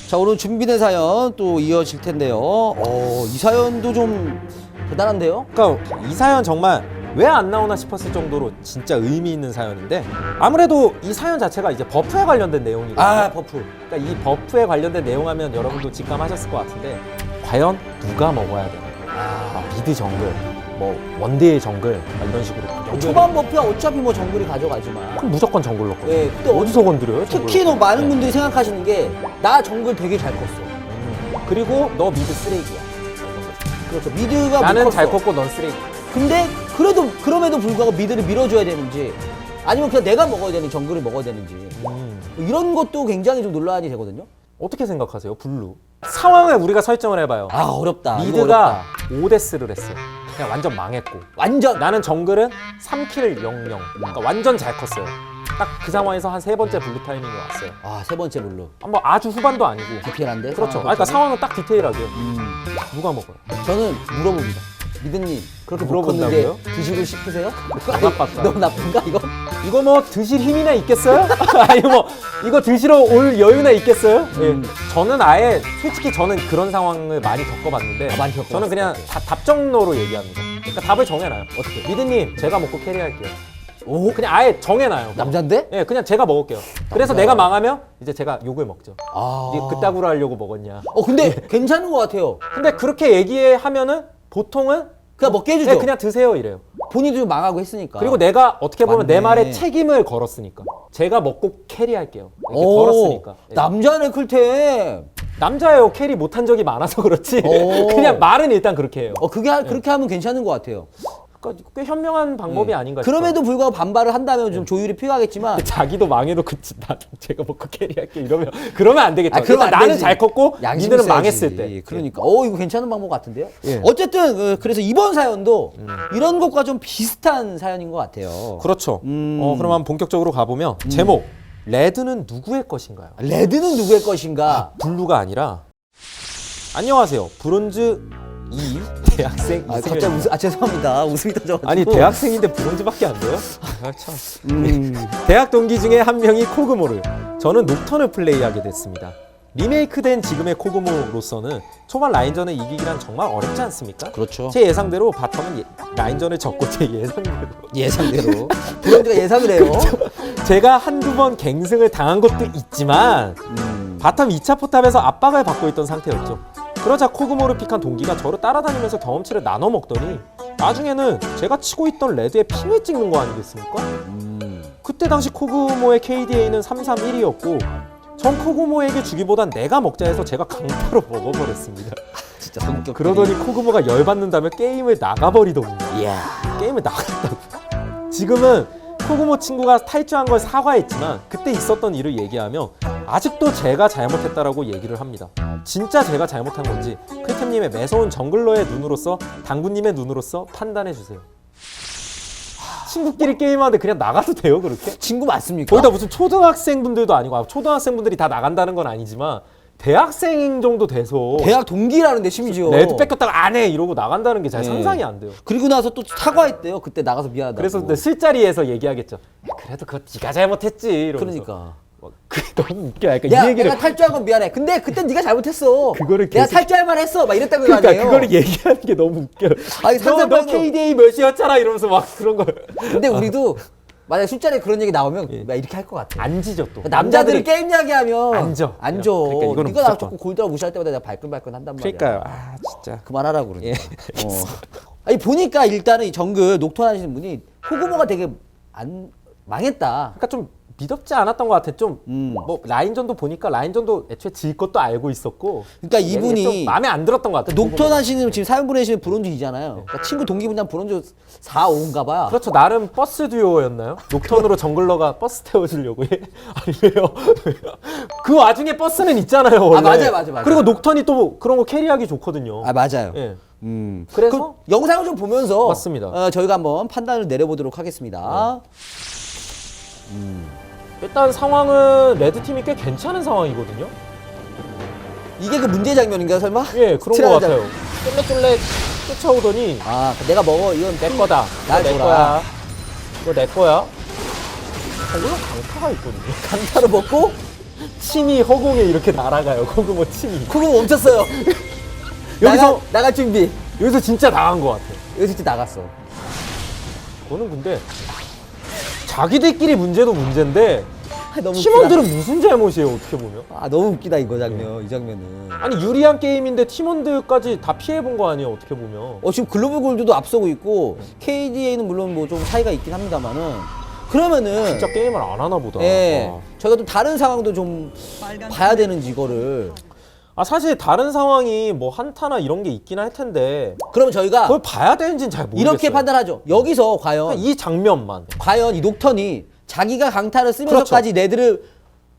자, 오늘 준비된 사연 또 이어질 텐데요. 이 사연도 좀 대단한데요? 그러니까 이 사연 정말 왜 안 나오나 싶었을 정도로 진짜 의미 있는 사연인데, 아무래도 이 사연 자체가 이제 버프에 관련된 내용이거든요. 아, 버프. 그러니까 이 버프에 관련된 내용 하면 여러분도 직감하셨을 것 같은데, 과연 누가 먹어야 되나? 미드 정글, 뭐 원딜 정글, 이런 식으로. 초반 버프야 어차피 뭐 정글이 가져가지만. 그럼 무조건 정글로 거. 예, 근데 어디서 건드려요? 특히 너 많은 분들이 생각하시는 게 나 정글 되게 잘 컸어. 그리고 너 미드 쓰레기야. 그렇죠. 미드가 나는 못 잘 컸어. 컸고 넌 쓰레기. 근데 그럼에도 불구하고 미드를 밀어줘야 되는지 아니면 그냥 내가 먹어야 되는 정글을 먹어야 되는지 이런 것도 굉장히 좀 논란이 되거든요. 어떻게 생각하세요? 블루. 상황을 우리가 설정을 해봐요. 아, 어렵다. 이거 미드가 어렵다. 5데스를 했어. 그냥 완전 망했고. 완전 나는 정글은 3킬 00. 그러니까 완전 잘 컸어요. 딱 그 상황에서 한 3번째 블루 타이밍이 왔어요. 세 번째 물로 뭐 아주 후반도 아니고. 디테일한데. 그렇죠. 그러니까 상황은 딱 디테일하게. 누가 먹어요? 저는 물어봅니다. 미드님 그렇게 물어본다고요? 물어봤는데 드시고 싶으세요? 나빴다. 너무 나쁜가 이거? 이거 뭐 드실 힘이나 있겠어요? 아니 뭐 이거 드시러 올 여유나 있겠어요? 예. 저는 아예 솔직히 저는 그런 상황을 많이 겪어봤는데, 많이 겪어봤을 저는 그냥 것 같아요. 답정로로 얘기합니다. 그러니까 답을 정해놔요. 어떻게? 미드님 제가 먹고 캐리할게요. 오, 그냥 아예 정해놔요. 남잔데? 예, 그냥 제가 먹을게요. 그래서 내가 망하면 이제 제가 욕을 먹죠. 아. 이게 그따구로 하려고 먹었냐. 근데 괜찮은 것 같아요. 근데 그렇게 얘기하면은 보통은 그냥 먹게 해주죠. 네, 그냥 드세요 이래요. 본인도 좀 망하고 했으니까. 그리고 내가 어떻게 보면 내 맞네. 말에 책임을 걸었으니까. 제가 먹고 캐리할게요. 이렇게 오, 걸었으니까. 예. 남자네 클템. 남자예요. 캐리 못한 적이 많아서 그렇지. 오. 그냥 말은 일단 그렇게 해요. 그렇게 하면 괜찮은 것 같아요. 그러니까 꽤 현명한 방법이 아닌가 싶어요. 그럼에도 불구하고 반발을 한다면 좀 조율이 필요하겠지만 자기도 망해놓고 나 제가 먹고 캐리할게 이러면 그러면 안 되겠죠. 그러면 일단 안 나는 되지. 잘 컸고 양심이 니들은 있어야지. 망했을 때. 그러니까 이거 괜찮은 방법 같은데요. 예. 어쨌든 그래서 이번 사연도 이런 것과 좀 비슷한 사연인 것 같아요. 그렇죠. 그럼 한번 본격적으로 가보면 제목 레드는 누구의 것인가요? 레드는 누구의 것인가? 블루가 아니라 안녕하세요. 브론즈 2 대학생 갑자기 이승현입니다. 죄송합니다. 웃음이 터져가지고. 아니 대학생인데 브론즈밖에 안 돼요? 아, 참. 대학 동기 중에 한 명이 코그모를, 저는 녹턴을 플레이하게 됐습니다. 리메이크된 지금의 코그모로서는 초반 라인전을 이기기란 정말 어렵지 않습니까? 그렇죠. 제 예상대로 바텀은 라인전을 졌고 제 예상대로 예상대로 브론즈가 예상을 해요. 제가 한두 번 갱승을 당한 것도 있지만 바텀 2차 포탑에서 압박을 받고 있던 상태였죠. 그러자 코그모를 픽한 동기가 저를 따라다니면서 경험치를 나눠 먹더니 나중에는 제가 치고 있던 레드에 핑을 찍는 거 아니겠습니까? 그때 당시 코그모의 KDA는 331이었고 전 코그모에게 주기보단 내가 먹자 해서 제가 강타로 먹어버렸습니다. 진짜 성격. 그러더니 코그모가 열받는다며 게임을 나가버리더군요. 이야. 게임을 나갔다고. 지금은 코그모 친구가 탈주한 걸 사과했지만 그때 있었던 일을 얘기하며 아직도 제가 잘못했다라고 얘기를 합니다. 진짜 제가 잘못한 건지 클템님의 매서운 정글러의 눈으로서, 당구님의 눈으로서 판단해주세요. 친구끼리 게임하는데 그냥 나가도 돼요 그렇게? 친구 맞습니까? 거기다 무슨 초등학생분들도 아니고, 초등학생분들이 다 나간다는 건 아니지만 대학생 정도 돼서 대학 동기라는데 심지어. 레드 뺏겼다가 안 해 이러고 나간다는 게 잘 상상이 안 돼요. 그리고 나서 또 사과했대요. 그때 나가서 미안하다고. 그래서 근데 술자리에서 얘기하겠죠. 야, 그래도 그거 네가 잘못했지 이러면서. 그러니까. 그게 너무 웃겨. 그러니까 야, 이 얘기를 내가 탈주한 건 미안해. 근데 그때 네가 잘못했어. 그거를 내가 계속- 탈주할 만했어. 막 이랬다는 거 그러니까 아니에요. 그거를 얘기하는 게 너무 웃겨. 아니, 너 상상만도- KDA 몇이었잖아 이러면서 막 그런 걸. 근데 우리도 만약에 술자리에 그런 얘기 나오면 막 이렇게 할 것 같아. 안 지죠 또. 남자들이 게임 이야기하면 안 져. 안 져. 그러니까 이거는 네가 나 무조건. 자꾸 골드라고 무시할 때마다 내가 발끈발끈 한단 말이야. 그러니까요. 아 진짜. 그만하라고 그러니까. 아니 보니까 일단은 이 정글 녹턴 하시는 분이 코그모가 되게 안 망했다. 그러니까 좀 믿었지 않았던 것 같아. 좀 뭐 라인전도 보니까 라인전도 애초에 질 것도 알고 있었고. 그러니까 얘는 이분이 좀 마음에 안 들었던 것 같아. 녹턴 하시는 지금 사연 보내시는 브론즈이잖아요. 그러니까 친구 동기분장 브론즈 4, 5인가 봐요. 그렇죠. 나름 버스 듀오였나요? 녹턴으로 정글러가 버스 태워주려고 해? 아니 왜요? 그 와중에 버스는 있잖아요 원래. 맞아요. 그리고 녹턴이 또 그런 거 캐리하기 좋거든요. 맞아요. 예. 그래서 영상을 좀 보면서 맞습니다. 저희가 한번 판단을 내려보도록 하겠습니다. 일단 상황은 레드팀이 꽤 괜찮은 상황이거든요. 이게 그 문제 장면인가요, 설마? 예, 그런 거 스트레스 같아요. 쫄래쫄래 쫓아오더니 내가 먹어. 이건 내 거다. 날 이거 내 줘라. 거야. 이거 내 거야. 물론 강타가 있거든요. 강타로 먹고 침이 허공에 이렇게 날아가요. 코그모 침이. 코그모 멈췄어요. 여기서 나갈 준비. 여기서 진짜 나간 것 같아요. 여기서 진짜 나갔어. 그거는 근데 자기들끼리 문제도 문제인데 너무 팀원들은 무슨 잘못이에요 어떻게 보면. 아 너무 웃기다 이거 장면. 이 장면은. 아니 유리한 게임인데 팀원들까지 다 피해본 거 아니에요 어떻게 보면. 지금 글로벌 골드도 앞서고 있고 KDA는 물론 뭐 좀 차이가 있긴 합니다만은 그러면은 진짜 게임을 안 하나 보다. 예, 저희가 또 다른 상황도 좀 봐야 되는지 이거를. 아 사실 다른 상황이 뭐 한타나 이런 게 있긴 할 텐데 그러면 저희가 그걸 봐야 되는지는 잘 모르겠어요. 이렇게 판단하죠. 여기서 과연 이 장면만. 이 녹턴이 자기가 강타를 쓰면서까지 레드를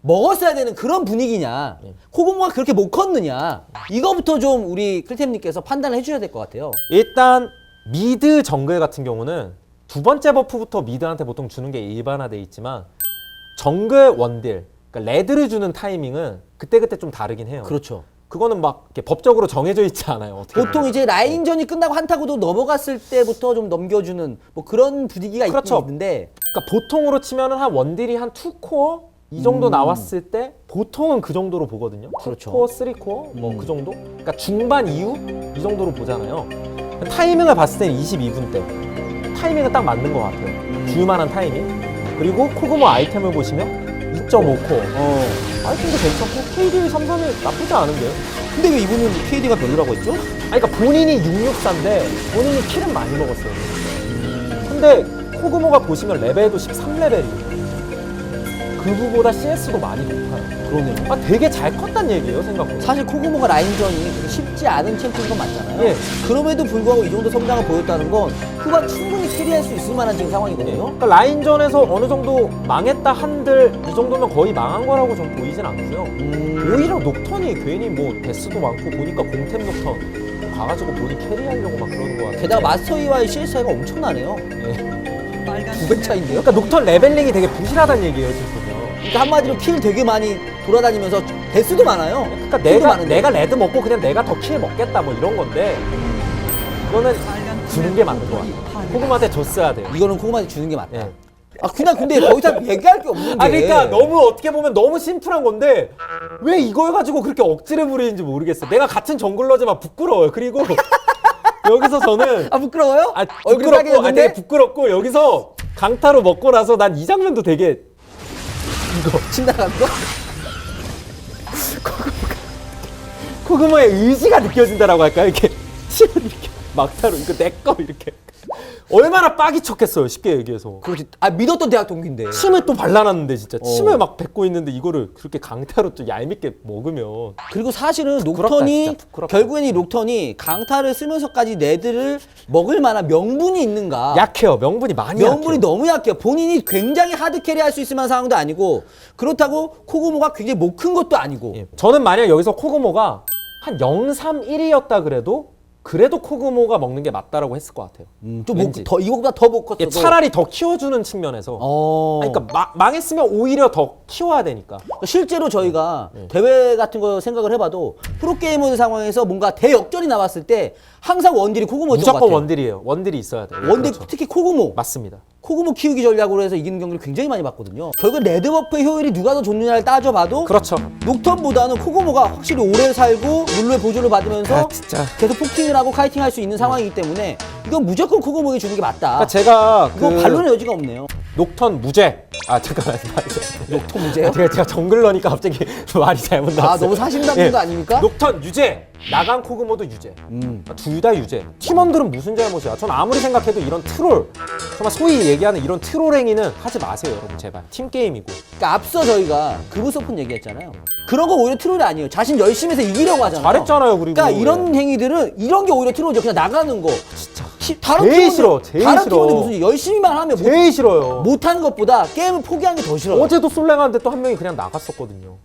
먹었어야 되는 그런 분위기냐, 코그모가 그렇게 못 컸느냐, 이거부터 좀 우리 클템님께서 판단을 해주셔야 될 것 같아요. 일단 미드 정글 같은 경우는 두 번째 버프부터 미드한테 보통 주는 게 일반화돼 있지만 정글 원딜, 그러니까 레드를 주는 타이밍은 그때그때 좀 다르긴 해요. 그렇죠. 그거는 막 이렇게 법적으로 정해져 있지 않아요. 어떻게 보통 보면. 이제 라인전이 끝나고 한타구도 넘어갔을 때부터 좀 넘겨주는 뭐 그런 분위기가 그렇죠. 있긴 있는데, 그러니까 보통으로 치면은 한 원딜이 한 2코어 이 정도 나왔을 때 보통은 그 정도로 보거든요. 그렇죠. 2코어, 3코어 뭐 그 정도? 그러니까 중반 이후 이 정도로 보잖아요. 타이밍을 봤을 때는 22분 때 타이밍은 딱 맞는 것 같아요. 줄만한 타이밍. 그리고 코그모 아이템을 보시면 2.5코어 아이템도 괜찮고 KD 3선이 나쁘지 않은데요. 근데 왜 이분은 KD가 별로라고 했죠? 아니 그러니까 본인이 664인데 본인이 킬은 많이 먹었어요. 근데 코그모가 보시면 레벨도 13레벨이에요. 그부보다 CS도 많이 높아요. 그러네요. 아 되게 잘 컸단 얘기예요 생각보다. 사실 코그모가 라인전이 그렇게 쉽지 않은 챔피언인 건 맞잖아요. 예. 그럼에도 불구하고 이 정도 성장을 보였다는 건 후반 충분히 캐리할 수 있을 만한 지금 상황이거든요. 그러니까 라인전에서 어느 정도 망했다 한들 이 정도면 거의 망한 거라고 전 보이진 않고요. 오히려 녹턴이 괜히 뭐 데스도 많고 보니까 공템 녹턴 가가지고 본인 캐리하려고 막 그러는 거 같아요. 게다가 마스터2와의 CS 차이가 엄청나네요. 예. 900 차인데요? 그러니까 녹턴 레벨링이 되게 부실하다는 얘기예요 지금 보면. 그러니까 한마디로 킬 되게 많이 돌아다니면서 대수도 많아요. 그러니까 킬도 많은데. 내가 레드 먹고 그냥 내가 더 킬 먹겠다 뭐 이런 건데 이거는 주는 게 맞는 거 같아요. 코그마한테 줬어야 돼요. 이거는 코그마한테 주는 게 맞다. 예. 아 그냥 근데 더 이상 얘기할 게 없는 게. 아 그러니까 너무 어떻게 보면 너무 심플한 건데 왜 이걸 가지고 그렇게 억지를 부리는지 모르겠어. 내가 같은 정글러지만 부끄러워요. 그리고 여기서 저는 아 부끄러워요? 얼굴이 부끄럽고 빨개졌는데? 되게 부끄럽고 여기서 강타로 먹고 나서 난 이 장면도 되게 침 나간 거? 코그모의 의지가 느껴진다라고 할까요? 이렇게 침을 이렇게 막타로 이거 내 거 이렇게 얼마나 빡이 쳤겠어요. 쉽게 얘기해서. 그렇지. 아 믿었던 대학 동기인데. 침을 또 발라놨는데 진짜 침을 막 뱉고 있는데 이거를 그렇게 강타로 좀 얄밉게 먹으면 그리고 사실은 부끄럽다, 녹턴이 진짜 부끄럽다. 결국엔 이 녹턴이 강타를 쓰면서까지 레드를 먹을 만한 명분이 있는가? 약해요. 명분이 많이 명분이 약해요. 너무 약해요. 본인이 굉장히 하드 캐리할 수 있을 만한 상황도 아니고 그렇다고 코그모가 굉장히 못 큰 것도 아니고. 예. 저는 만약 여기서 코그모가 한 0-3-1이었다 그래도 코그모가 먹는 게 맞다라고 했을 것 같아요. 왠지. 더 이거보다 더 못 컸어도. 예, 차라리 더 키워주는 측면에서. 아니, 그러니까 망했으면 오히려 더 키워야 되니까. 실제로 저희가 대회 같은 거 생각을 해봐도 프로게이머 상황에서 뭔가 대역전이 나왔을 때 항상 원딜이 코그모였던 것 무조건 같아요. 원딜이에요. 원딜이 있어야 돼요. 원딜 그렇죠. 특히 코그모. 맞습니다. 코그모 키우기 전략으로 해서 이기는 경기를 굉장히 많이 봤거든요. 결국 레드버프의 효율이 누가 더 좋느냐를 따져봐도 그렇죠. 녹턴보다는 코그모가 확실히 오래 살고 룰루의 보조를 받으면서 아, 진짜. 계속 포킹을 하고 카이팅할 수 있는 상황이기 때문에 이건 무조건 코그모에게 주는 게 맞다. 그러니까 제가 이거 반론의 여지가 없네요. 녹턴 무죄. 아 잠깐만. 녹턴 무죄요? 제가 정글러니까 갑자기 말이 잘못 나왔어요. 아 너무 사심 담는 거 아닙니까? 녹턴 유죄. 나간 코그모도 유죄. 둘 다 유죄. 팀원들은 무슨 잘못이야? 전 아무리 생각해도 이런 트롤, 정말 소위 얘기하는 이런 트롤행위는 하지 마세요, 여러분 제발. 팀 게임이고. 그러니까 앞서 저희가 그부소폰 얘기했잖아요. 그런 거 오히려 트롤이 아니에요. 자신 열심히 해서 이기려고 하잖아요. 잘했잖아요, 그리고. 그러니까 이런 행위들은 이런 게 오히려 트롤이죠. 그냥 나가는 거. 진짜. 다른 제일 팀원들- 싫어, 제일 다른 싫어. 팀원들 무슨 열심히만 하면 제일 싫어요. 못하는 것보다 게임을 포기하는 게 더 싫어요. 어제도 솔랭하는데 또 한 명이 그냥 나갔었거든요.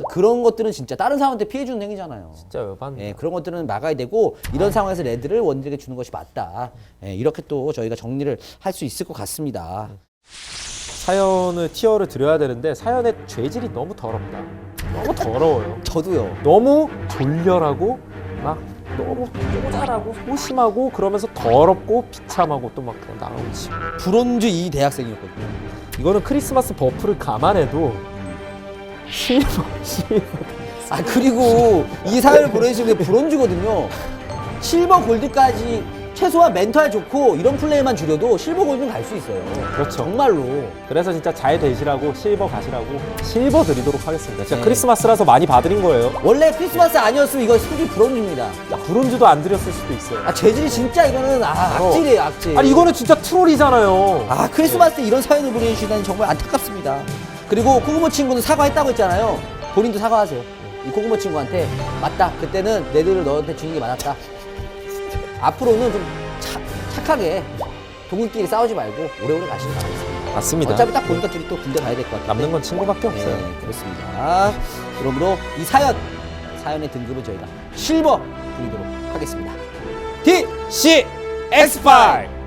그런 것들은 진짜 다른 사람한테 피해 주는 행위잖아요. 진짜 열받네. 예, 그런 것들은 막아야 되고 이런 상황에서 레드를 원딜에게 주는 것이 맞다. 예, 이렇게 또 저희가 정리를 할 수 있을 것 같습니다. 사연을 티어를 드려야 되는데 사연의 죄질이 너무 더럽다. 너무 더러워요. 저도요. 너무 졸렬하고 막 너무 쪼잘하고 소심하고 그러면서 더럽고 비참하고 또 막 그냥 나오고 싶어. 브론즈 2 대학생이었거든요. 이거는 크리스마스 버프를 감안해도 실버. 아 그리고 이 사연을 보내주신 게 브론즈거든요. 실버 골드까지 최소한 멘탈 좋고 이런 플레이만 줄여도 실버 골드는 갈 수 있어요. 그렇죠. 정말로. 그래서 진짜 잘 되시라고 실버 가시라고 실버 드리도록 하겠습니다. 진짜 네. 크리스마스라서 많이 받으린 거예요. 원래 크리스마스 아니었으면 이거 솔직히 브론즈입니다. 야, 브론즈도 안 드렸을 수도 있어요. 아 재질이 진짜 이거는 악질이에요 악질. 아니 이거는 진짜 트롤이잖아요. 아 크리스마스 때 이런 사연을 보내주시다니 정말 안타깝습니다. 그리고 코그모 친구는 사과했다고 했잖아요. 본인도 사과하세요. 이 코그모 친구한테 맞다. 그때는 레드를 너한테 주는 게 맞았다. 앞으로는 좀 착하게 동물끼리 싸우지 말고 오래오래 가시길 바라겠습니다. 맞습니다. 어차피 딱 보니까 둘이 또 군대 가야 될 것 같아요. 남는 건 친구밖에 없어요. 네, 그렇습니다. 그러므로 이 사연의 등급은 저희가 실버 드리도록 하겠습니다. DC X5